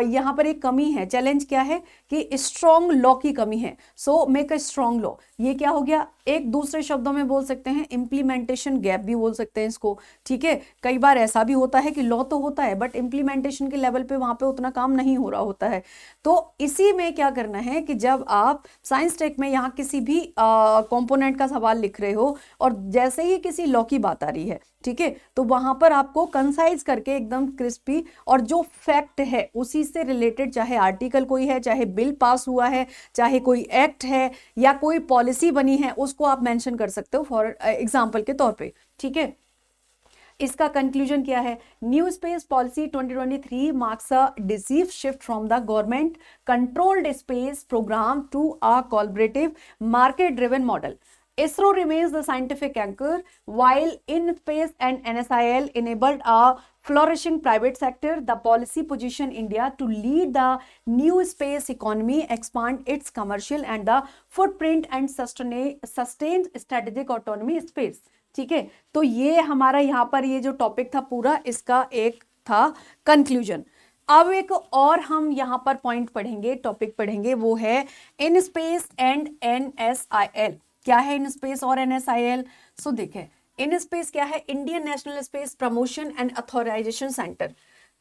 यहां पर एक कमी है, चैलेंज क्या है कि स्ट्रॉन्ग लॉ की कमी है, so make a strong law. ये क्या हो गया? एक दूसरे शब्दों में बोल सकते हैं इंप्लीमेंटेशन गैप भी बोल सकते हैं इसको। ठीक है, कई बार ऐसा भी होता है कि लॉ तो होता है बट इंप्लीमेंटेशन के लेवल पे वहां पे उतना काम नहीं हो रहा होता है। तो इसी में क्या करना है कि जब आप साइंस टेक में यहाँ किसी भी कंपोनेंट का सवाल लिख रहे हो और जैसे ही किसी लॉ की बात आ रही है, ठीक है, तो वहां पर आपको कंसाइज करके एकदम क्रिस्पी और जो फैक्ट है उसी से रिलेटेड, चाहे आर्टिकल कोई है, चाहे बिल पास हुआ है, चाहे कोई एक्ट है या कोई पॉलिसी बनी है, उसको आप मेंशन कर सकते हो फॉर एग्जांपल के तौर पे। ठीक है, इसका कंक्लूजन क्या है? New space policy 2023 marks a decisive shift from the government controlled space programme to a collaborative market driven model. ISRO remains the scientific anchor, while InSpace and NSIL enabled a flourishing private sector. The policy position India to lead the new space economy, expand its commercial and the footprint and sustain strategic autonomy space. ठीक है, तो ये हमारा यहाँ पर ये जो टॉपिक था पूरा, इसका एक था कंक्लूजन। अब एक और हम यहाँ पर पॉइंट पढ़ेंगे, टॉपिक पढ़ेंगे, वो है इन स्पेस एंड NSIL। क्या है इन स्पेस और NSIL? सो देखें, इन स्पेस क्या है? Indian national space promotion and authorisation centre.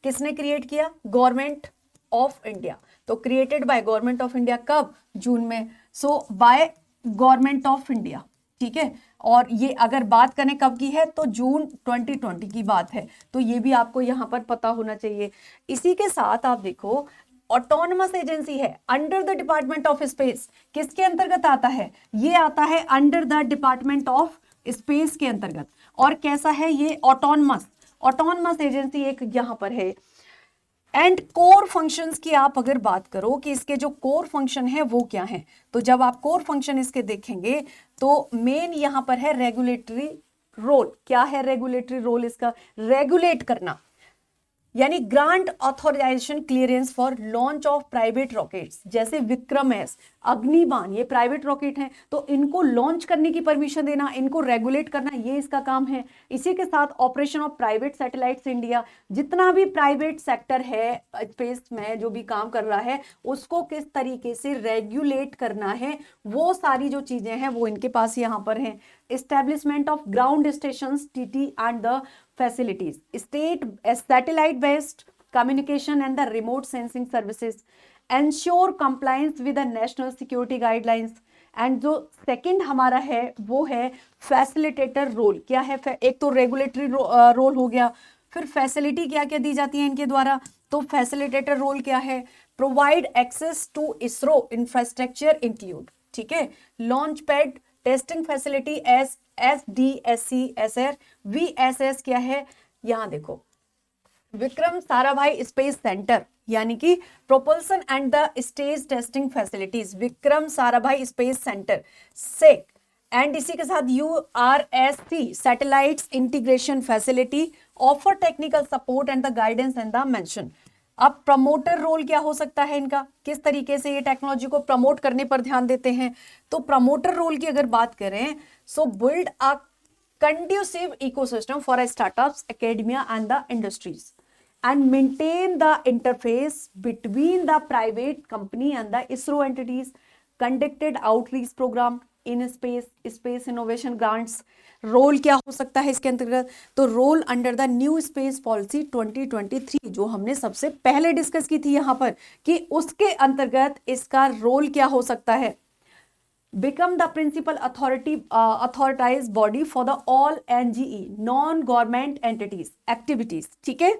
किसने क्रिएट किया? Government of India. तो created by government of India, कब? जून में। So by government of India. ठीक है, और ये अगर बात करें कब की है, तो जून 2020 की बात है, तो ये भी आपको यहाँ पर पता होना चाहिए। इसी के साथ आप देखो, ऑटोनमस एजेंसी है under the department of space. किसके अंतर्गत आता है? ये आता है under the department of space के अंतर्गत। और कैसा है ये? ऑटोनमस एजेंसी एक यहां पर है। एंड कोर फंक्शंस की आप अगर बात करो कि इसके जो कोर फंक्शन है वो क्या है, तो जब आप कोर फंक्शन इसके देखेंगे तो मेन यहां पर है रेगुलेटरी रोल। क्या है रेगुलेटरी रोल इसका? रेगुलेट करना, यानी grant authorisation clearance for launch of private rockets, जैसे विक्रम एस, अग्निबाण, ये प्राइवेट रॉकेट हैं तो इनको लॉन्च करने की परमिशन देना, इनको रेगुलेट करना, ये इसका काम है। इसी के साथ operation of private satellites India, जितना भी प्राइवेट सेक्टर है स्पेस में जो भी काम कर रहा है उसको किस तरीके से रेगुलेट करना है, वो सारी जो चीजें हैं वो इनके पास यहाँ पर हैं। Establishment of ground station TT and the facilities, state satellite based communication and the remote sensing services, ensure compliance with the national security guidelines। And जो सेकंड हमारा है वो है फैसिलिटेटर रोल। क्या है? एक तो रेगुलेटरी रोल हो गया, फिर फैसिलिटी क्या क्या दी जाती है इनके द्वारा, तो फैसिलिटेटर रोल क्या है? Provide access to ISRO infrastructure include, ठीक है, launch pad, testing facility, SDSC VSS क्या है? यहां देखो, विक्रम साराभाई स्पेस सेंटर, यानी कि propulsion and the stage testing facilities, Vikram Sarabhai space centre सेक। एंड इसी के साथ URSC satellites integration facility, offer technical support and the guidance and the mention. अब प्रमोटर रोल क्या हो सकता है इनका, किस तरीके से ये टेक्नोलॉजी को प्रमोट करने पर ध्यान देते हैं? तो प्रमोटर रोल की अगर बात करें, सो build a conducive ecosystem for startups, academia and the industries, and maintain the interface between the private company and the ISRO entities, conducted outreach program in space innovation grants। Role क्या हो सकता है इसके अंतर्गत? तो role under the new space policy 2023 जो हमने सबसे पहले डिस्कस की थी यहाँ पर, कि उसके अंतर्गत इसका रोल क्या हो सकता है? become the principal authorized body for the all NGE non government entities activities, ठीक है।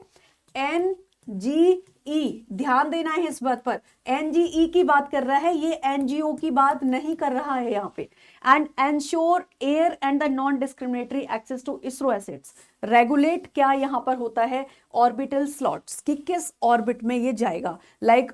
NGE ध्यान देना है इस बात पर, NGE की बात कर रहा है, ये NGO की बात नहीं कर रहा है यहाँ पे। And ensure fair and the non discriminatory access to ISRO assets, regulate क्या यहाँ पर होता है? ऑर्बिटल स्लॉट्स, कि किस ऑर्बिट में ये जाएगा, लाइक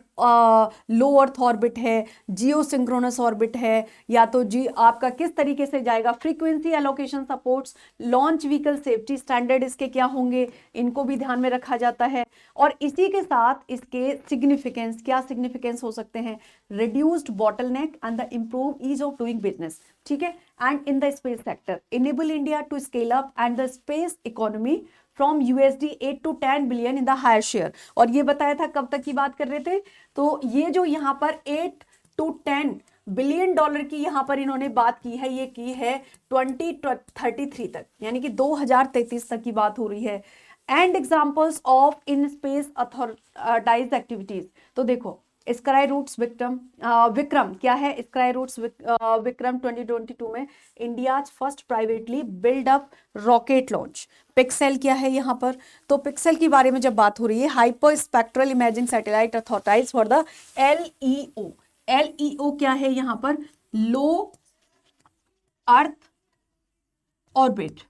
लो अर्थ ऑर्बिट है, जियो सिंक्रोनस ऑर्बिट है, या तो जी आपका किस तरीके से जाएगा, frequency allocation supports, launch vehicle safety standard इसके क्या होंगे, इनको भी ध्यान में रखा जाता है। और इसी के साथ इसके सिग्निफिकेंस, क्या सिग्निफिकेंस हो सकते हैं? Reduced bottleneck and the improve ease of doing business, ठीक है। And in the space sector enable India to scale up and the space economy from USD 8 to 10 billion in the higher share. और ये बताया था कब तक की बात कर रहे थे? तो ये जो यहाँ पर 8 to 10 बिलियन डॉलर की यहाँ पर इन्होंने बात की है, ये की है 2033 तक, यानी कि 2033 तक की बात हो रही है। And examples of in space authorised activities, तो देखो स्काई रूट्स विक्रम क्या है? स्काई रूट्स विक्रम 2022 में India first privately build up rocket launch. Pixel क्या है यहाँ पर? तो पिक्सेल के बारे में जब बात हो रही है, hyper spectral imaging satellite authorised for the LEO। LEO क्या है यहाँ पर? लो अर्थ ऑर्बिट,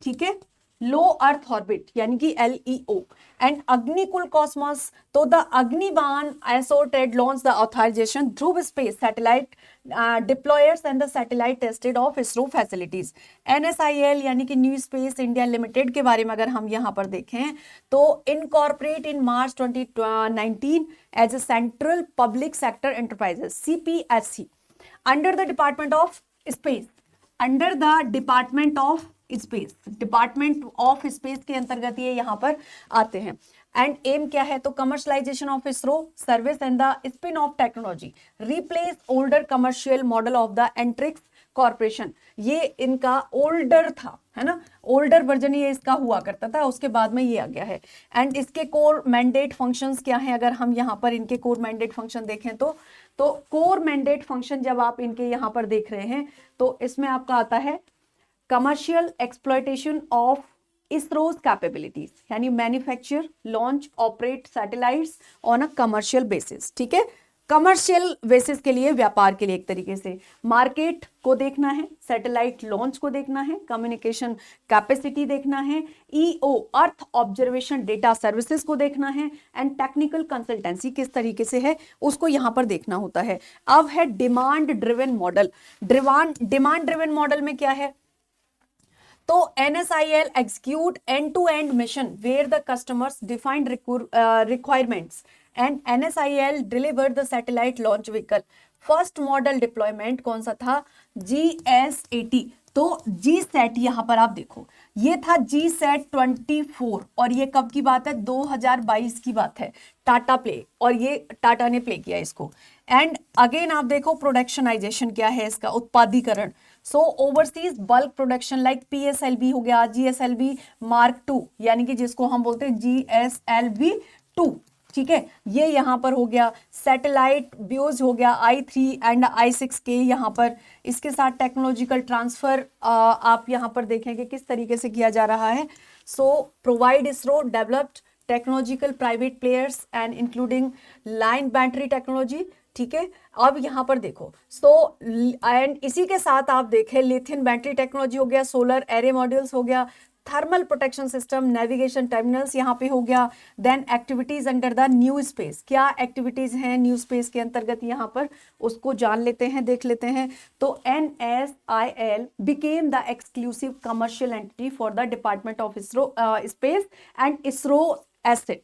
ठीक है, लो अर्थ ऑर्बिट यानी कि LEO। एंड अग्निकुल कॉस्मोस, तो the Agnibaan sorted launch the authorisation Dhruva space satellite deployers and the satellite tested of ISRO facilities. NSIL यानी कि न्यू स्पेस इंडिया लिमिटेड के बारे में अगर हम यहाँ पर देखें तो incorporate in March 2019 as a central public sector enterprises CPSC under the department of space, under the department of space, department of space के अंतर्गत ये यहाँ पर आते हैं। एंड एम क्या है? तो commercialisation of ISRO service and the spin off technology, replace older commercial model of the Antrix corporation. ये इनका ओल्डर था, है ना, ओल्डर वर्जन ये इसका हुआ करता था, उसके बाद में ये आ गया है। एंड इसके कोर मैंडेट फंक्शंस क्या हैं? अगर हम यहाँ पर इनके कोर मैंडेट फंक्शन देखें तो कोर मैंडेट फंक्शन जब आप इनके यहाँ पर देख रहे हैं तो इसमें आपका आता है commercial exploitation of ISRO's capabilities, यानी manufacture, launch, operate satellites on a commercial basis, ठीक है। कमर्शियल बेसिस के लिए, व्यापार के लिए एक तरीके से मार्केट को देखना है, सैटेलाइट लॉन्च को देखना है, कम्युनिकेशन कैपेसिटी देखना है, EO earth observation data services को देखना है, एंड टेक्निकल कंसल्टेंसी किस तरीके से है उसको यहां पर देखना होता है। अब है demand driven model. Demand driven model में क्या है, तो NSIL execute end-to-end mission where the customers defined requirements and NSIL delivered the satellite launch vehicle. First model deployment कौन सा था, GS80। तो GSAT यहां पर आप देखो, ये था GSAT 24 और ये कब की बात है, 2022 की बात है, टाटा प्ले, और ये टाटा ने प्ले किया इसको। एंड अगेन आप देखो प्रोडक्शनाइजेशन क्या है इसका, उत्पादीकरण। So overseas bulk production like PSLV हो गया, GSLV Mark 2 यानी कि जिसको हम बोलते हैं GSLV 2, ठीक है, ये यहां पर हो गया। सैटेलाइट व्यूज हो गया I3 एंड I6K यहां पर। इसके साथ टेक्नोलॉजिकल ट्रांसफर आप यहां पर देखेंगे किस तरीके से किया जा रहा है। So provide ISRO developed technological private players and including line battery technology, ठीक है। अब यहां पर देखो, सो एंड इसी के साथ आप देखें लिथियम बैटरी टेक्नोलॉजी हो गया, सोलर एरे मॉड्यूल्स हो गया, thermal protection system, navigation terminals यहाँ पे हो गया। Then activities under the new space, क्या एक्टिविटीज हैं न्यू स्पेस के अंतर्गत यहाँ पर उसको जान लेते हैं, देख लेते हैं। तो NSIL became the exclusive commercial entity for the department of ISRO space and ISRO asset.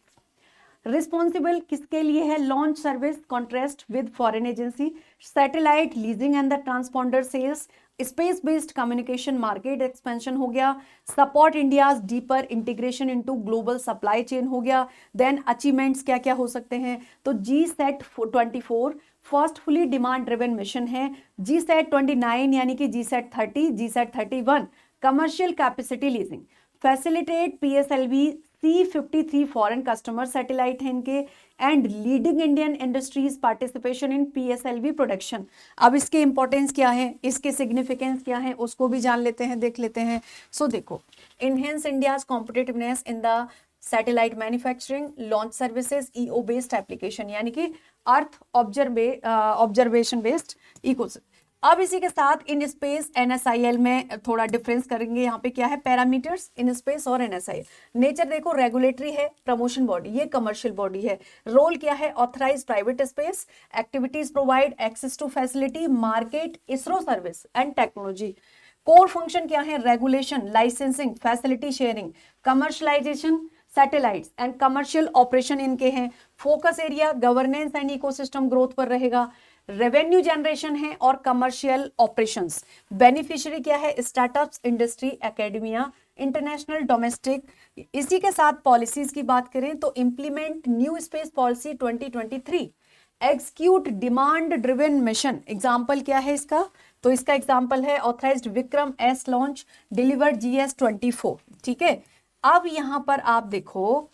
Responsible किसके लिए है, launch service contract with foreign agency, satellite leasing and the transponder sales, space based communication market expansion हो गया, support India's deeper integration into global supply chain हो गया। देन अचीवमेंट्स क्या क्या हो सकते हैं, तो GSAT 24 first fully demand driven mission है, GSAT 29 यानी कि GSAT 30, GSAT 31 commercial capacity leasing, facilitate PSLV C53 foreign customer satellite है इनके, and leading Indian industries participation in PSLV production. अब इसके इंपॉर्टेंस क्या है, इसके सिग्निफिकेंस क्या है उसको भी जान लेते हैं, देख लेते हैं। सो देखो, enhance India's competitiveness in the satellite manufacturing, launch services, EO based application यानी कि अर्थ ऑब्जर्वेशन बेस्ड इकोसिस्टम। अब इसी के साथ इन स्पेस NSIL में थोड़ा डिफरेंस करेंगे, यहाँ पे क्या है पैरामीटर्स इन स्पेस और NSIL। नेचर देखो रेगुलेटरी है, प्रमोशन बॉडी, ये कमर्शियल बॉडी है। रोल क्या है, authorise private space, activities provide access to facility, market, ISRO service and technology. Core function क्या है, regulation, licensing, facility sharing, commercialisation satellites and commercial operation इनके हैं। Focus area governance and ecosystem growth पर रहेगा। रेवेन्यू जनरेशन है और कमर्शियल ऑपरेशंस। बेनिफिशियरी क्या है, startups, industry, academia, international, domestic. इसी के साथ पॉलिसीज की बात करें तो implement new space policy 2023, execute demand driven mission. Example क्या है इसका, तो इसका एग्जाम्पल है authorised Vikram S launch, delivered GS24, ठीक है। अब यहां पर आप देखो,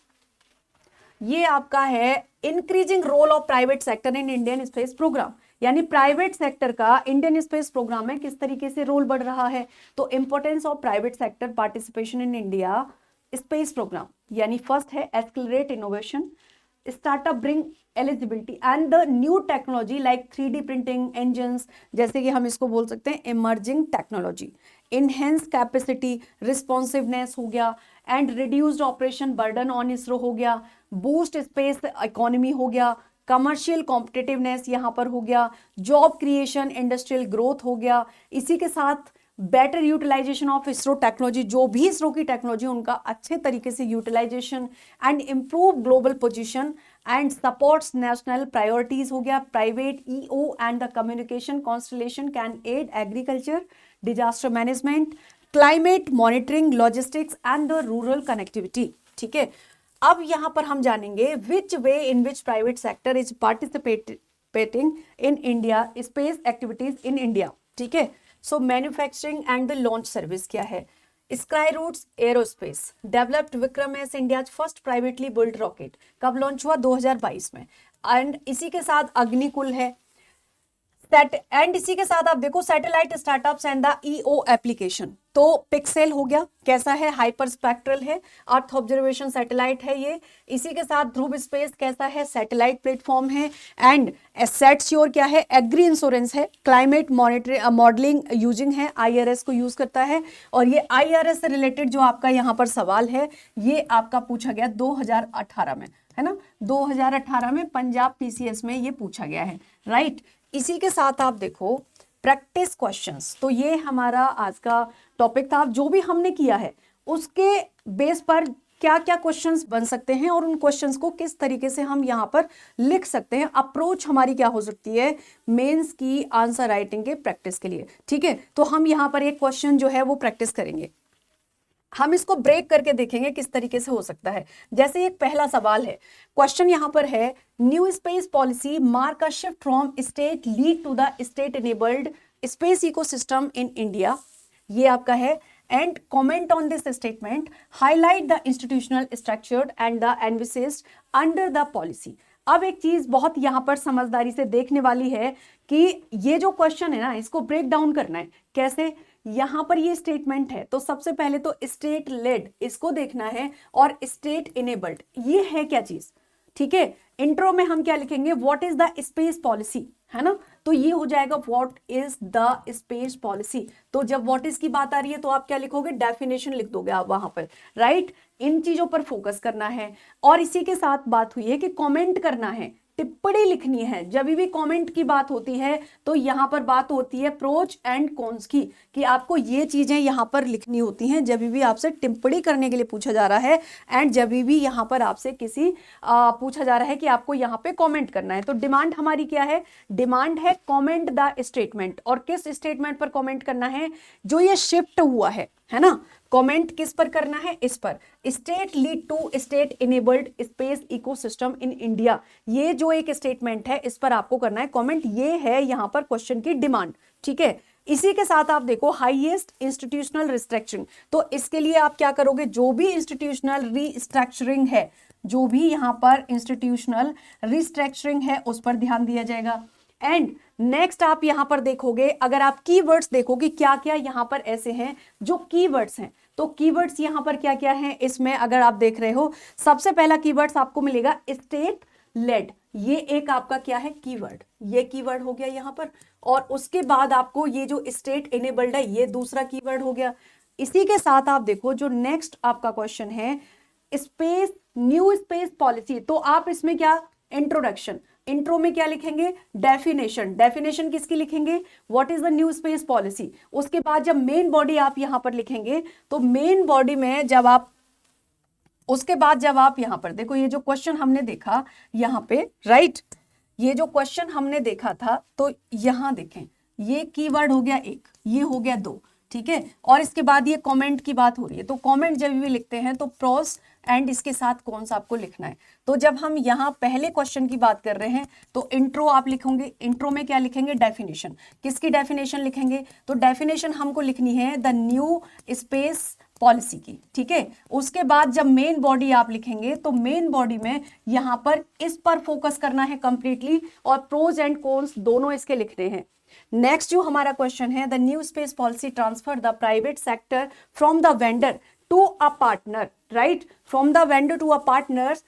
ये आपका है increasing role of private sector in Indian space programme, यानी प्राइवेट सेक्टर का इंडियन स्पेस प्रोग्राम में किस तरीके से रोल बढ़ रहा है। तो importance of private sector participation in India space programme, यानी फर्स्ट है accelerate innovation, startup bring eligibility and the new technology like 3D printing engines, जैसे कि हम इसको बोल सकते हैं emerging technology. Enhance capacity, responsiveness हो गया, and reduced operation burden on ISRO हो गया, बूस्ट स्पेस इकोनॉमी हो गया, कमर्शियल कॉम्पिटिटिवनेस यहाँ पर हो गया, जॉब क्रिएशन, इंडस्ट्रियल ग्रोथ हो गया। इसी के साथ better utilisation of ISRO technology, जो भी इसरो की टेक्नोलॉजी उनका अच्छे तरीके से utilisation, and improve global position and supports national priorities हो गया। Private EO and the communication constellation can aid agriculture, disaster management, climate monitoring, logistics and the rural connectivity, ठीक है। अब यहां पर हम जानेंगे which way in which private sector is participating in India space activities in India, ठीक है। सो manufacturing and the launch service क्या है, Skyroots aerospace developed Vikram S India first privately build rocket, कब लॉन्च हुआ, 2022 में। एंड इसी के साथ अग्निकुल है, एंड इसी के साथ आप देखो satellite startups and the EO application. तो पिक्सेल हो गया, कैसा है, हाइपर स्पेक्ट्रल है, अर्थ ऑब्जर्वेशन सैटेलाइट है ये। इसी के साथ ध्रुव स्पेस कैसा है, सैटेलाइट प्लेटफॉर्म है। एंड एसेट श्योर क्या है, एग्री इंश्योरेंस है, क्लाइमेट मॉडलिंग यूजिंग है, आईआरएस को यूज करता है। और ये आईआरएस से रिलेटेड जो आपका यहाँ पर सवाल है ये आपका पूछा गया 2018 में, है ना, 2018 में पंजाब पीसीएस में ये पूछा गया है, राइट। इसी के साथ आप देखो प्रैक्टिस क्वेश्चंस। तो ये हमारा आज का टॉपिक था। जो भी हमने किया है उसके बेस पर क्या क्या क्वेश्चंस बन सकते हैं और उन क्वेश्चंस को किस तरीके से हम यहाँ पर लिख सकते हैं, अप्रोच हमारी क्या हो सकती है मेंस की आंसर राइटिंग के प्रैक्टिस के लिए, ठीक है। तो हम यहाँ पर एक क्वेश्चन जो है वो प्रैक्टिस करेंगे, हम इसको ब्रेक करके देखेंगे किस तरीके से हो सकता है। जैसे एक पहला सवाल है, क्वेश्चन यहां पर है, new space policy mark a shift from state lead to the state enabled space ecosystem in India, ये आपका है। And comment on this statement, highlight the institutional structured and the envisaged under the policy. अब एक चीज बहुत यहां पर समझदारी से देखने वाली है कि ये जो क्वेश्चन है ना इसको ब्रेक डाउन करना है। कैसे, यहां पर ये स्टेटमेंट है तो सबसे पहले तो स्टेट लेड इसको देखना है और स्टेट इनेबल्ड ये है क्या चीज, ठीक है। इंट्रो में हम क्या लिखेंगे, what is the space policy, है ना, तो ये हो जाएगा what is the space policy. तो जब व्हाट इज की बात आ रही है तो आप क्या लिखोगे, डेफिनेशन लिख दोगे आप वहां पर, राइट। इन चीजों पर फोकस करना है। और इसी के साथ बात हुई है कि कमेंट करना है, टिप्पणी लिखनी है। जब भी कमेंट की बात होती है तो यहाँ पर बात होती है प्रोज एंड कॉन्स की, कि आपको ये चीजें यहाँ पर लिखनी होती हैं जब भी आपसे टिप्पणी करने के लिए पूछा जा रहा है। एंड जब भी यहाँ पर आपसे किसी पूछा जा रहा है कि आपको यहाँ पे कमेंट करना है। तो डिमांड हमारी क्या है, डिमांड है कमेंट द स्टेटमेंट। और किस स्टेटमेंट पर कमेंट करना है, जो ये शिफ्ट हुआ है ना। कमेंट किस पर करना है, इस पर, state lead to state enabled space ecosystem in India, ये जो एक स्टेटमेंट है इस पर आपको करना है कमेंट। ये है यहां पर क्वेश्चन की डिमांड, ठीक है। इसी के साथ आप देखो हाईएस्ट इंस्टीट्यूशनल रिस्ट्रक्चरिंग, तो इसके लिए आप क्या करोगे, जो भी इंस्टीट्यूशनल रिस्ट्रक्चरिंग है, जो भी यहां पर इंस्टीट्यूशनल रिस्ट्रक्चरिंग है उस पर ध्यान दिया जाएगा। एंड नेक्स्ट आप यहां पर देखोगे, अगर आप कीवर्ड्स देखोगे क्या क्या यहां पर ऐसे हैं जो कीवर्ड्स हैं, तो कीवर्ड्स यहां पर क्या क्या हैं इसमें अगर आप देख रहे हो, सबसे पहला कीवर्ड्स आपको मिलेगा स्टेट लेड, ये एक आपका क्या है कीवर्ड, ये कीवर्ड हो गया यहां पर। और उसके बाद आपको ये जो स्टेट इनेबल्ड है ये दूसरा कीवर्ड हो गया। इसी के साथ आप देखो जो नेक्स्ट आपका क्वेश्चन है स्पेस, न्यू स्पेस पॉलिसी, तो आप इसमें क्या, इंट्रोडक्शन, इंट्रो में क्या लिखेंगे, डेफिनेशन, डेफिनेशन किसकी लिखेंगे, what is the new space policy. उसके बाद जब मेन बॉडी आप यहां पर लिखेंगे तो मेन बॉडी में जब आप, उसके बाद जब आप यहां पर देखो ये जो क्वेश्चन हमने देखा यहां पे, राइट, ये जो क्वेश्चन हमने देखा था तो यहां देखें ये कीवर्ड हो गया एक, ये हो गया दो, ठीक है। और इसके बाद ये कमेंट की बात हो रही है, तो कमेंट जब भी लिखते हैं तो प्रोस एंड इसके साथ कौन सा आपको लिखना है। तो जब हम यहाँ पहले क्वेश्चन की बात कर रहे हैं तो इंट्रो आप लिखोगे, इंट्रो में क्या लिखेंगे, डेफिनेशन, किसकी डेफिनेशन लिखेंगे, तो डेफिनेशन हमको लिखनी है द न्यू स्पेस पॉलिसी की, ठीक है। उसके बाद जब मेन बॉडी आप लिखेंगे तो मेन बॉडी में यहां पर इस पर फोकस करना है कंप्लीटली और प्रोज एंड कॉन्स दोनों इसके लिखने हैं। नेक्स्ट जो हमारा क्वेश्चन है, the new space policy transfer the private sector from the vendor to a partner, right, from the vendor to a partners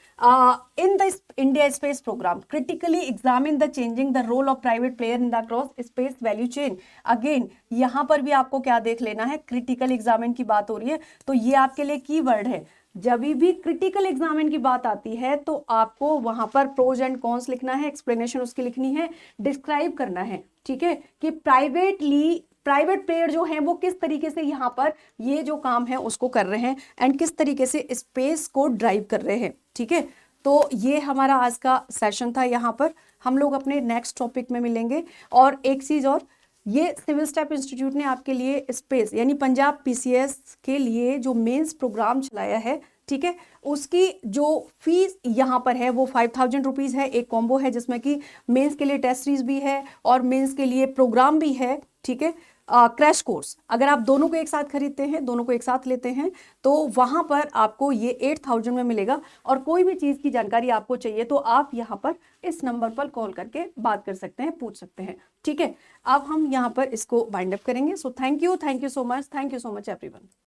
in the India space program, critically examine the changing the role of private player in the cross space value chain। again यहाँ पर भी आपको क्या देख लेना है, critical examine की बात हो रही है तो ये आपके लिए कीवर्ड है। जब भी क्रिटिकल एग्जामिन की बात आती है तो आपको वहां पर प्रोज एंड कॉन्स लिखना है, एक्सप्लेनेशन उसकी लिखनी है, डिस्क्राइब करना है, ठीक है, कि प्राइवेट प्लेयर जो हैं वो किस तरीके से यहाँ पर ये जो काम है उसको कर रहे हैं एंड किस तरीके से स्पेस को ड्राइव कर रहे हैं, ठीक है। तो ये हमारा आज का सेशन था। यहाँ पर हम लोग अपने नेक्स्ट टॉपिक में मिलेंगे। और एक चीज़ और, ये सिविल स्टेप इंस्टीट्यूट ने आपके लिए स्पेस यानी पंजाब पीसीएस के लिए जो मेंस प्रोग्राम चलाया है, ठीक है, उसकी जो फीस यहाँ पर है वो 5000 रुपीज़ है। एक कॉम्बो है जिसमें कि मेंस के लिए टेस्ट सीरीज भी है और मेंस के लिए प्रोग्राम भी है, ठीक है। क्रैश कोर्स, अगर आप दोनों को एक साथ खरीदते हैं, दोनों को एक साथ लेते हैं, तो वहां पर आपको ये 8000 में मिलेगा। और कोई भी चीज की जानकारी आपको चाहिए तो आप यहाँ पर इस नंबर पर कॉल करके बात कर सकते हैं, पूछ सकते हैं। ठीक है, अब हम यहाँ पर इसको बाइंड अप करेंगे। So thank you so much everyone.